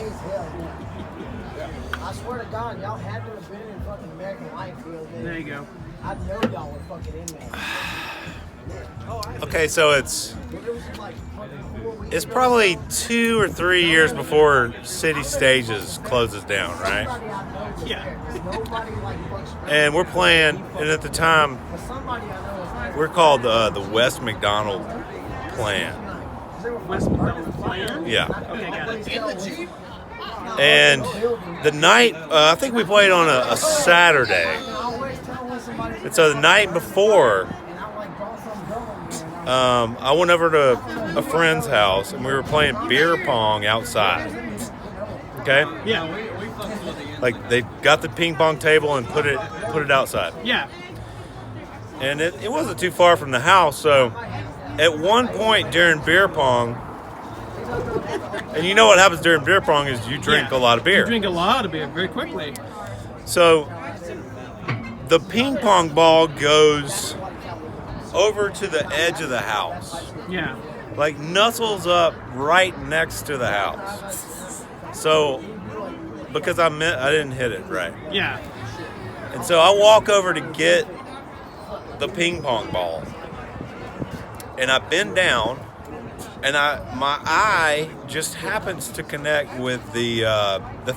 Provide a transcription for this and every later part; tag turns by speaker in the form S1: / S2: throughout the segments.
S1: as hell. I swear to God, y'all had to have been in fucking American Life Field.
S2: There you go.
S1: I know y'all were fucking in there.
S3: Okay, so it's probably 2 or 3 years before City Stages closes down, right?
S2: Yeah.
S3: And we're playing, and at the time, we're called the West McDonald Plan.
S2: West McDonald Plan?
S3: Yeah.
S2: Okay, got it.
S3: And the night, I think we played on a Saturday. And so the night before, I went over to a friend's house and we were playing beer pong outside. Okay?
S2: Yeah.
S3: Like they got the ping pong table and put it outside.
S2: Yeah.
S3: And it wasn't too far from the house, so at one point during beer pong, and you know what happens during beer pong is you drink a lot of beer.
S2: You drink a lot of beer very quickly.
S3: So the ping pong ball goes over to the edge of the house.
S2: Yeah.
S3: Like nuzzles up right next to the house. So because I didn't hit it right.
S2: Yeah.
S3: And so I walk over to get the ping pong ball. And I bend down and my eye just happens to connect with the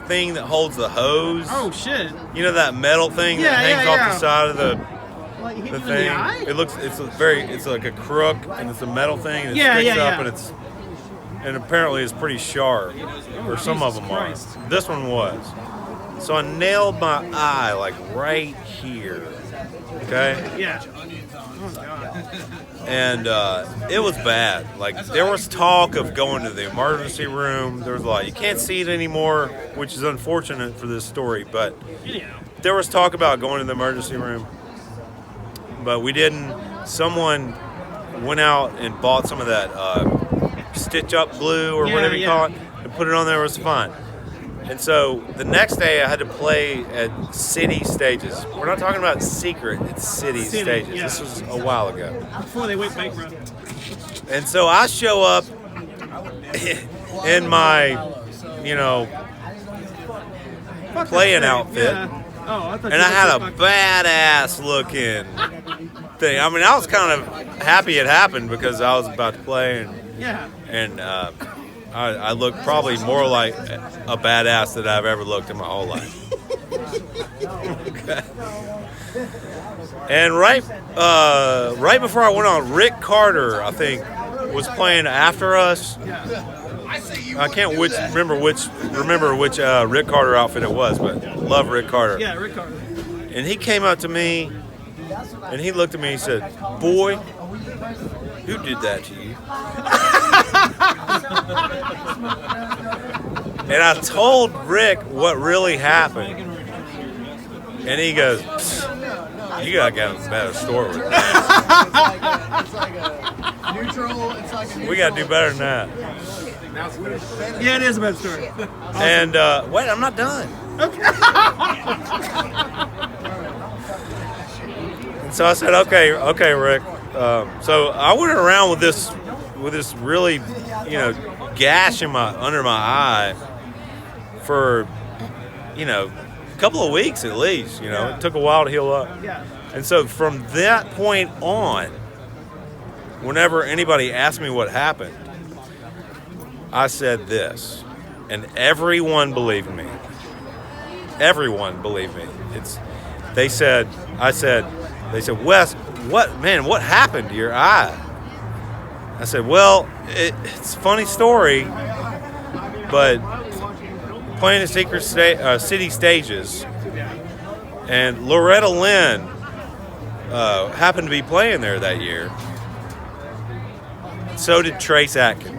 S3: thing that holds the hose.
S2: Oh shit!
S3: You know that metal thing that hangs off the side of the
S2: thing.
S3: The eye? It's like a crook, and it's a metal thing, and it sticks up, and apparently it's pretty sharp, or some of them are. This one was. So I nailed my eye like right here. Okay.
S2: Yeah. Oh god.
S3: And it was bad. Like there was talk of going to the emergency room. There was a lot. You can't see it anymore, which is unfortunate for this story. But there was talk about going to the emergency room, but we didn't. Someone went out and bought some of that stitch-up glue or whatever you call it, and put it on there. It was fine. And so the next day I had to play at City Stages. We're not talking about Secret, it's City Stages.
S2: Yeah.
S3: This was a while ago.
S2: Before they went bankrupt.
S3: And so I show up in my, playing outfit.
S2: Yeah. Oh, I thought
S3: and I had a badass looking thing. I mean, I was kind of happy it happened because I was about to play and I look probably more like a badass than I've ever looked in my whole life. Okay. And right before I went on, Rick Carter, I think, was playing after us. I can't remember which Rick Carter outfit it was, but love Rick Carter.
S2: Yeah, Rick Carter.
S3: And he came up to me, and he looked at me and he said, "Boy, who did that to you?" And I told Rick what really happened. And he goes, "You gotta get a better story with that. We gotta do better than that."
S2: Yeah, it is a bad story.
S3: And wait, I'm not done.
S2: Okay.
S3: And so I said, okay, Rick. So I went around with this really, gash under my eye for, a couple of weeks at least. It took a while to heal up.
S2: Yeah.
S3: And so from that point on, whenever anybody asked me what happened, I said this, and everyone believed me. Everyone believed me. They said, "Wes, what happened to your eye?" I said, "Well, it's a funny story, but playing at City Stages, and Loretta Lynn happened to be playing there that year. So did Trace Atkins.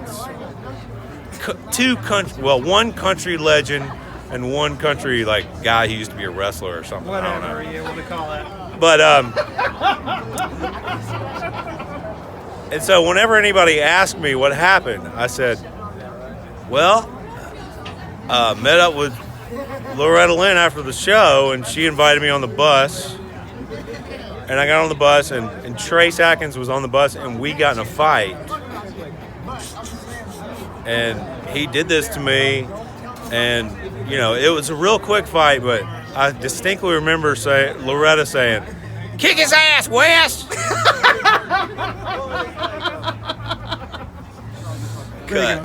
S3: One country legend and one country guy who used to be a wrestler or something.
S2: Whatever
S3: I don't know.
S2: you want to call that.
S3: But and so whenever anybody asked me what happened, I said, "Well, met up with Loretta Lynn after the show, and she invited me on the bus. And I got on the bus, and Trace Atkins was on the bus, and we got in a fight. And he did this to me And, you know, it was a real quick fight, but I distinctly remember Loretta saying, "Kick his ass, Wes!" Cut.